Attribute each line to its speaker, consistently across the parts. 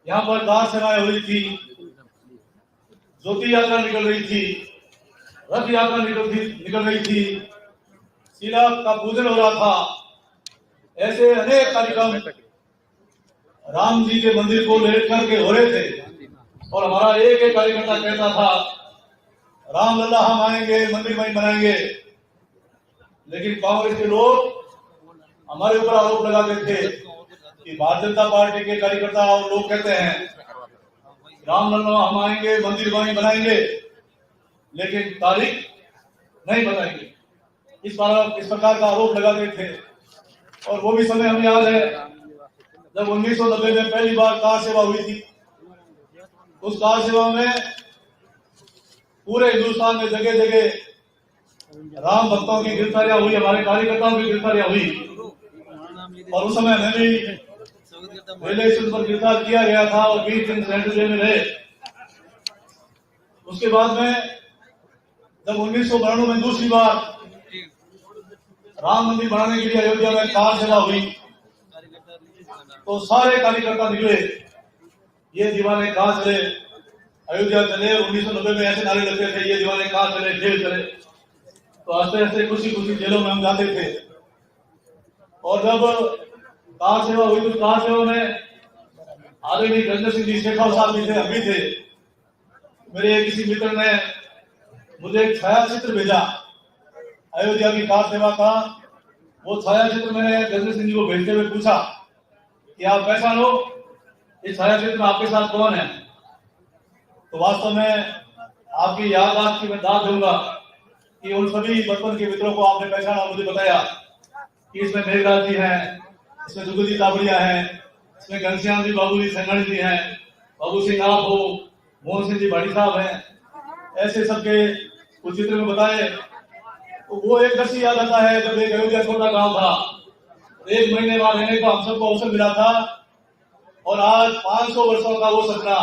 Speaker 1: यहाँ पर कार सेवाएं हो रही थी, ज्योति यात्रा निकल रही थी, रथ यात्रा निकल रही थी, शिला का पूजन हो रहा था। ऐसे अनेक कार्यक्रम राम जी के मंदिर को लेकर के हो रहे थे और हमारा एक एक कार्यकर्ता कहता था राम लल्ला हम आएंगे, मंदिर वहीं बनाएंगे। लेकिन कांग्रेस के लोग हमारे ऊपर आरोप लगाते थे कि भारतीय जनता पार्टी के कार्यकर्ता और लोग कहते हैं राम लल्ला हम आएंगे, मंदिर वहीं बनाएंगे, लेकिन तारीख नहीं बताएंगे। इस प्रकार का आरोप लगाते थे। और वो भी समय हमें याद है जब 1990 में पहली बार कार सेवा हुई थी। उस कार सेवा में पूरे हिंदुस्तान में जगह जगह राम भक्तों की गिरफ्तारियां हुई, हमारे कार्यकर्ताओं की गिरफ्तारियां हुई। और उस समय हमें भी रेलवे स्टेशन पर गिरफ्तार किया गया था और 20 दिन सेंट्रल जेल में रहे। उसके बाद में जब 1992 में दूसरी बार राम मंदिर बनाने के लिए अयोध्या में कार सेवा हुई तो सारे कार्यकर्ता निकले, ये दीवाने कहां चले, अयोध्या चले। 1990 में ऐसे नारे लगते थे ये दीवाने कहां चले, जेल चले। तो हंसते हंसते खुशी खुशी जेलों में हम जाते थे। और जब कार सेवा हुई तो कार सेवा में आदरणीय गजेंद्र सिंह जी शेखावत साहब भी थे, हम भी थे। मेरे किसी मित्र ने मुझे एक छाया चित्र भेजा अयोध्या की कार सेवा का। वो छाया चित्र मैंने गजेंद्र सिंह जी को भेजते हुए पूछा कि आप पहचानो इस छाया चित्र में आपके साथ कौन है। तो वास्तव में आपकी याददाश्त की मैं दाद दूंगा कि उन सभी बचपन के मित्रों को आपने पहचाना, मुझे बताया कि इसमें मेघराज जी हैं, इसमें जुगुजी ताबड़िया हैं, इसमें घनश्याम जी बाबू जी संगणी जी हैं, बाबू सिंह आप हो, मोहन सिंह जी भाटी साहब हैं। ऐसे सबके कुछ चित्र में बताए। तो वो एक दृश्य याद आता है जब एक अयोध्या छोटा गांव था, 1 महीने बाद रहने का हम सबको अवसर मिला था। और आज 500 वर्षों का वो सपना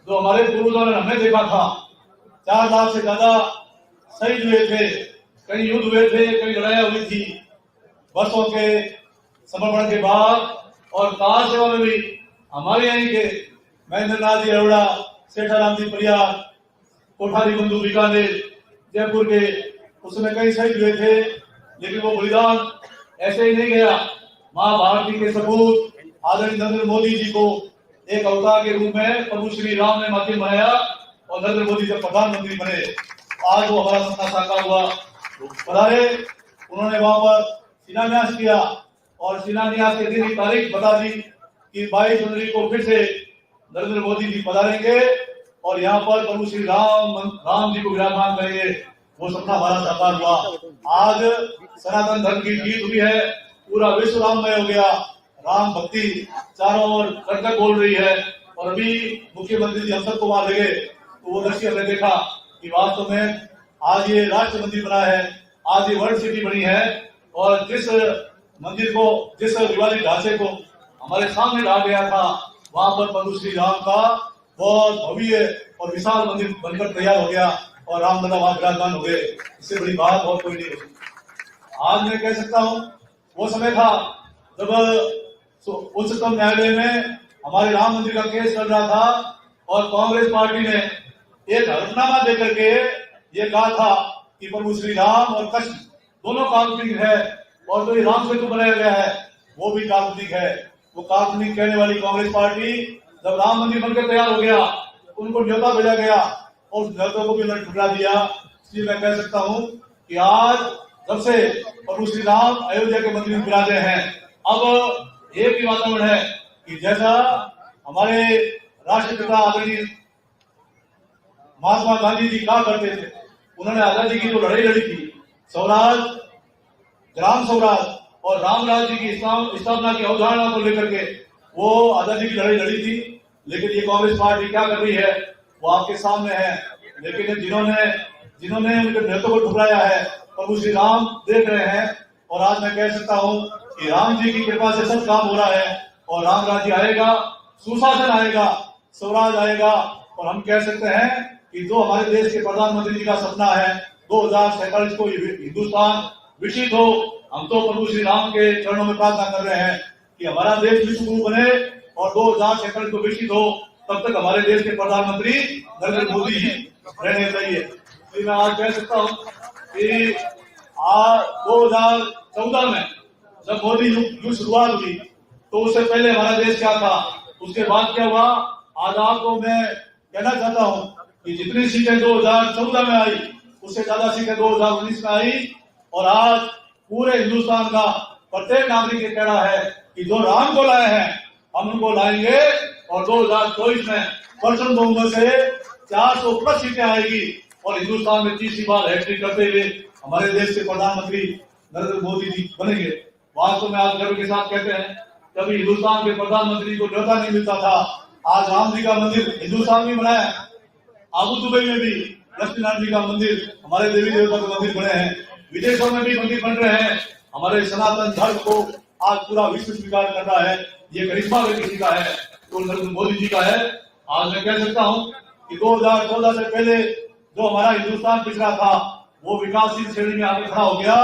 Speaker 1: जो हमारे पूर्वजों ने हमें देखा था, 4 लाख से ज्यादा शहीद हुए थे, कई युद्ध हुए थे, कई लड़ाइयां हुई थी। वर्षों के समर्पण के बाद और कार सेवा में भी हमारे यहीं के महेंद्र नाथ जी अरोड़ा, सेठाराम जी परियार, कोठारी बंधु बीकानेर, जयपुर के, उसमें कई शहीद हुए थे। लेकिन वो बलिदान ऐसे ही नहीं गया। मां भारती के सपूत आदरणीय नरेंद्र मोदी जी को एक अवतार के रूप में प्रभु श्री राम ने माध्यम बनाया और नरेंद्र मोदी जब प्रधानमंत्री बने आज वो हमारा सपना साकार हुआ। पधारे, उन्होंने वहां पर शिलान्यास किया और शिलान्यास के दिन की तारीख बता दी कि 22 जनवरी को फिर से नरेंद्र मोदी जी पधारेंगे और यहाँ पर प्रभु श्री राम जी को विराजमान करेंगे। वो सपना हमारा साकार हुआ। आज सनातन धर्म की जीत हुई है, पूरा विश्व राममय हो गया। राम भक्ति चारों ओर कर बोल रही है। और अभी मुख्यमंत्री जी हम सबको वहां लगे तो वो दृश्य हमने देखा कि वास्तव में आज ये राष्ट्र मंदिर बना है, आज ये वर्ल्ड सिटी बनी है। और जिस मंदिर को, जिस दिवाली ढांचे को हमारे सामने ढा गया था, वहां पर प्रभु श्री राम का बहुत भव्य और विशाल मंदिर बनकर तैयार हो गया और रामलला वहां विराजमान हो गए। इससे बड़ी बात और कोई नहीं होती। आज मैं कह सकता हूं वो समय था जब उच्चतम न्यायालय में हमारे राम मंदिर का केस चल रहा था और कांग्रेस पार्टी ने एक हलफनामा देकर के ये कहा था कि प्रभु श्री राम और कृष्ण दोनों काल्पनिक है और जो राम सेतु बनाया गया है वो भी काल्पनिक है। वो काल्पनिक कहने वाली कांग्रेस पार्टी जब राम मंदिर बनकर तैयार हो गया उनको न्योता भेजा गया और उस न्योता को भी उन्होंने ठुकरा दिया। इसलिए मैं कह सकता हूं कि आज जब से प्रभु श्री राम अयोध्या के मंदिर में विराजे हैं, अब एक ही वातावरण है कि जैसा हमारे राष्ट्रपिता आदरणीय महात्मा गांधी जी कहा करते थे, उन्होंने आजादी की जो लड़ाई लड़ी थी, स्वराज, ग्राम स्वराज और राम राज्य की स्थापना की अवधारणा को लेकर के वो आजादी की लड़ाई लड़ी थी। लेकिन ये कांग्रेस पार्टी क्या कर रही है वो आपके सामने है। लेकिन जिन्होंने उनके नेतृत्व को ठुकराया है प्रभु श्री राम देख रहे हैं। और आज मैं कह सकता हूं कि राम जी की कृपा से सब काम हो रहा है और राम राज्य आएगा, सुशासन आएगा, स्वराज आएगा। और हम कह सकते हैं कि जो हमारे देश के प्रधानमंत्री जी का सपना है 2047 को हिंदुस्तान विकसित हो, हम तो प्रभु श्री राम के चरणों में प्रार्थना कर रहे हैं कि हमारा देश विश्व गुरु बने और 2047 को विकसित हो, तब तक हमारे देश के प्रधानमंत्री नरेंद्र मोदी जी रहने चाहिए। तो मैं आज कह सकता हूँ कि 2014 में जब मोदी युग शुरुआत हुई तो उससे पहले हमारा देश क्या था, उसके बाद क्या हुआ, आज आपको मैं कहना चाहता हूँ कि जितनी सीटें 2014 में आई उससे ज्यादा सीटें 2019 में आई। और आज पूरे हिंदुस्तान का प्रत्येक नागरिक ये कह रहा है कि जो राम को लाए हैं हम उनको लाएंगे और 2024 में प्रचंड बहुमत से 400+ सीटें आएगी और हिंदुस्तान में तीसरी बार हैट्रिक करते हुए हमारे देश के प्रधानमंत्री नरेंद्र मोदी जी बनेंगे। वास्तव में आज गर्व के साथ कहते हैं, कभी हिंदुस्तान के प्रधानमंत्री को न्योता नहीं मिलता था। आज राम जी का मंदिर हिंदुस्तान में बनाया, आबू दुबई में भी लक्ष्मीनारायण जी का मंदिर, हमारे देवी देवता के मंदिर बने हैं, विदेशों में भी मंदिर बन रहे हैं। हमारे सनातन धर्म को आज पूरा विश्व स्वीकार कर रहा है। ये करिश्मा किसी का है तो नरेंद्र मोदी जी का है। आज मैं कह सकता हूँ कि 2014 से पहले जो हमारा हिंदुस्तान पिछड़ा था वो विकासशील श्रेणी में आगे खड़ा हो गया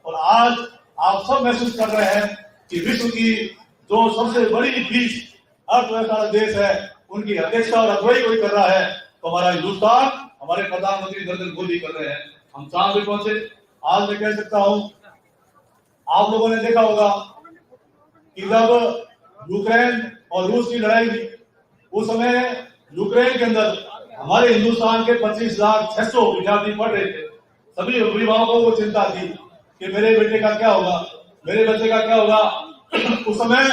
Speaker 1: और आज आप सब महसूस कर रहे हैं कि विश्व की जो सबसे बड़ी 20 अर्थव्यवस्था देश है उनकी अध्यक्षता और अगुवाई कोई कर रहा है तो हमारा हिंदुस्तान, हमारे प्रधानमंत्री नरेंद्र मोदी कर रहे हैं। हम चांद पे पहुंचे। आज मैं कह सकता हूं, आप लोगों ने देखा होगा कि जब यूक्रेन और रूस की लड़ाई हुई उस समय यूक्रेन के अंदर हमारे हिंदुस्तान के 25,600 विद्यार्थी पढ़ रहे थे। सभी अभिभावकों को चिंता थी कि मेरे बेटे का क्या होगा, मेरे बच्चे का क्या होगा। उस समय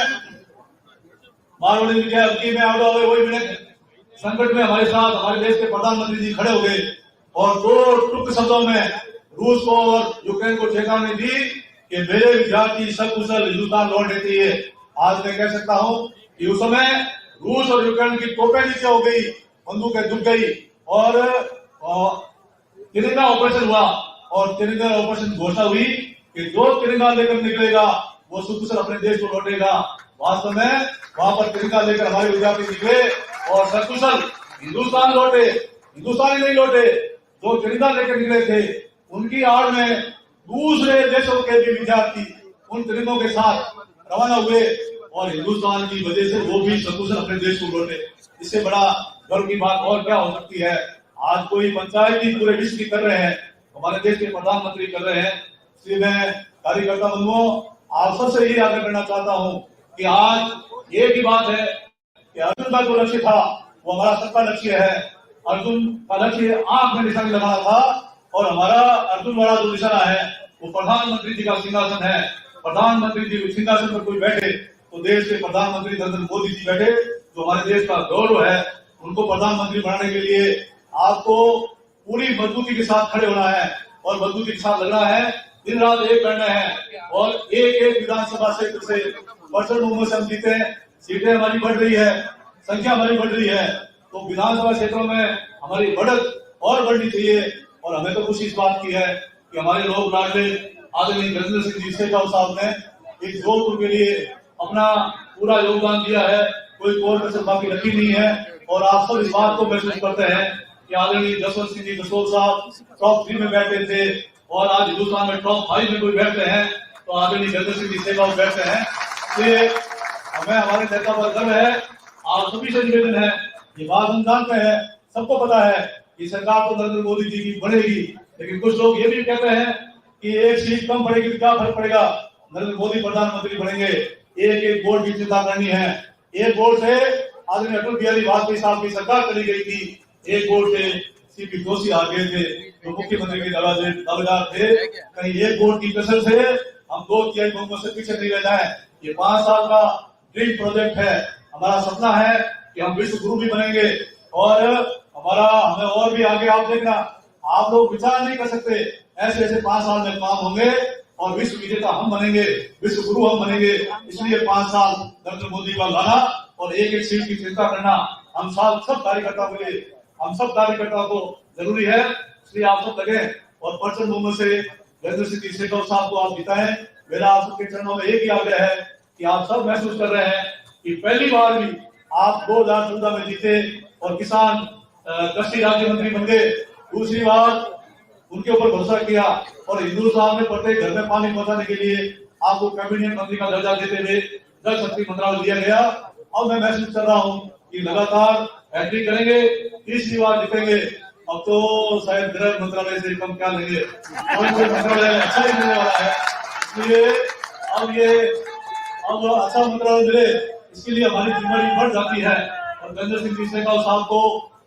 Speaker 1: माननीय विद्यार्थी में आगे वही मिले संकट में हमारे साथ हमारे देश के प्रधानमंत्री जी खड़े हो गए और 2 टुक शब्दों में रूस को और यूक्रेन को चेतावनी दी कि मेरे विद्यार्थी सकुशल हिंदुस्तान लौटने चाहिए। आज मैं कह सकता हूं कि उस समय रूस और यूक्रेन की तोपें नीचे हो गई, बंदूकें झुक गई और तिरंगा ऑपरेशन हुआ और तिरंगा ऑपरेशन घोषणा हुई कि जो तिरंगा लेकर निकलेगा वो सकुशल अपने देश को लौटेगा। वास्तव में वहां पर तिरंगा लेकर हमारे विद्यार्थी निकले और सकुशल हिंदुस्तान लौटे। हिंदुस्तान ही नहीं लौटे, जो तिरंगा लेकर निकले थे उनकी आड़ में दूसरे देशों के भी विद्यार्थी उन तिरंगों के साथ रवाना हुए और हिंदुस्तान की वजह से वो भी सकुशल अपने देश को लौटे। इससे बड़ा गर्व की बात और क्या हो सकती है। आज कोई पंचायत भी पूरे विश्व की कर रहे हैं, हमारे देश के प्रधानमंत्री कर रहे हैं। इसलिए मैं कार्यकर्ता बंधुओं आप सबसे यही आग्रह करना चाहता हूं कि आज एक ही बात है कि अर्जुन का जो लक्ष्य था वो हमारा सबका लक्ष्य है। अर्जुन का लक्ष्य आंख में निशानी लगाना था और हमारा अर्जुन वाला जो निशाना है वो प्रधानमंत्री जी का सिंहासन है। प्रधानमंत्री जी सिंहासन पर कोई बैठे तो देश के प्रधानमंत्री नरेंद्र मोदी जी बैठे, जो हमारे देश का गौरव है। उनको प्रधानमंत्री बनाने के लिए आपको पूरी मजबूती के साथ खड़े होना है और मजबूती के साथ लगना है, दिन रात एक करना है और एक विधानसभा क्षेत्र से प्रचंड बहुमत से हम जीते हैं। सीटें हमारी बढ़ रही है, संख्या हमारी बढ़ रही है, तो विधानसभा क्षेत्रों में हमारी बढ़त और बढ़नी चाहिए। और हमें तो खुशी इस बात की है कि हमारे लोग लाडले आदरणीय गजेंद्र सिंह जी शेखावत साहब ने इस जोधपुर के लिए अपना पूरा योगदान दिया है, कोई कोर कसर बाकी रखी नहीं है। और आप सब इस बात को महसूस करते हैं कि आदरणीय जसवंत सिंह जी जसोल साहब टॉप 3 में बैठे थे और आज हिंदुस्तान में टॉप 5 में कोई बैठते हैं तो आदरणीय गजेंद्र सिंह जी शेखावत बैठते हैं। इसलिए हमें हमारे नेता पर गर्व है। आप सभी से निवेदन है, ये बात हम जानते हैं, सबको पता है कि सरकार तो नरेंद्र मोदी जी की बनेगी, लेकिन कुछ लोग ये भी कहते हैं कि एक सीट कम पड़ेगी तो क्या फर्क पड़ेगा, नरेंद्र मोदी प्रधानमंत्री बनेंगे। एक बोर्ड की चिंता करनी है। एक बोर्ड से आदरणीय अटल बिहारी वाजपेयी साहब की सरकार चली गई थी, एक बोर्ड से सीपी जोशी आ गए थे जो मुख्यमंत्री के दावेदार थे। कहीं एक बोर्ड की कसर से हम 2/3 बहुमत से पीछे नहीं रह जाए। ये 5 साल का ड्रीम प्रोजेक्ट है, हमारा सपना है कि हम विश्व गुरु भी बनेंगे और हमें और भी आगे आप देखना, आप लोग विचार नहीं कर सकते ऐसे ऐसे 5 साल में काम होंगे और विश्व विजेता हम बनेंगे, विश्व गुरु हम बनेंगे। इसलिए 5 साल नरेंद्र मोदी का लाना और एक सीट की चिंता करना हम सब कार्यकर्ताओं के लिए, हम सब कार्यकर्ताओं को जरूरी है। इसलिए आप सब लगे और प्रचंड बहुमत से गजेंद्र सिंह शेखावत साहब को आप जिताएं। मेरा आप सबके चरणों में एक ही आग्रह है कि आप सब महसूस कर रहे हैं कि पहली बार भी आप 2014 में जीते और किसान कृषि राज्य मंत्री बन गए, दूसरी बार उनके ऊपर भरोसा किया और हिंदुस्तान में प्रत्येक घर में पानी पहुंचाने के लिए आपको कैबिनेट मंत्री का दर्जा देते हुए जल शक्ति मंत्रालय दिया गया अब मैं महसूस कर रहा हूँ कि लगातार हैट्रिक करेंगे, 30वीं बार जीतेंगे। अब तो शायद गृह मंत्रालय से कम क्या लेंगे, मंत्रालय अच्छा ही मिलने वाला है। इसलिए अब अच्छा मंत्रालय मिले, इसके लिए हमारी जिम्मेदारी बढ़ जाती है। और गजेंद्र सिंह सेखावत साहब को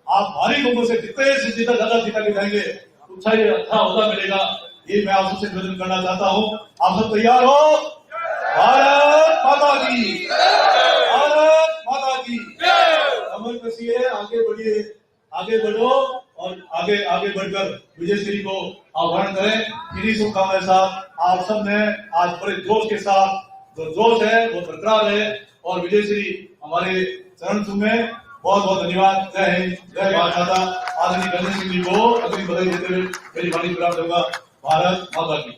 Speaker 1: आप भारी लोगों से जितने से जितना ज्यादा जिता के जाएंगे, अच्छा ही अच्छा होता मिलेगा। ये मैं आप सबसे निवेदन करना चाहता हूँ। आप सब तैयार हो? भारत माता की, भारत माता की। कमर कसिए, आगे बढ़िए, आगे बढ़ो और आगे बढ़कर विजयश्री को आह्वान करें। इन्हीं शुभकामनाएं साथ आप सब ने आज बड़े जोश के साथ, जो जोश है वो बरकरार है और विजयश्री हमारे चरण चूमे। बहुत बहुत धन्यवाद। जय हिंद, जय भारत माता। आदरणीय गजेंद्र सिंह जी को अग्रिम बधाई देते हुए मेरी वाणी विराम दूंगा। भारत माता की।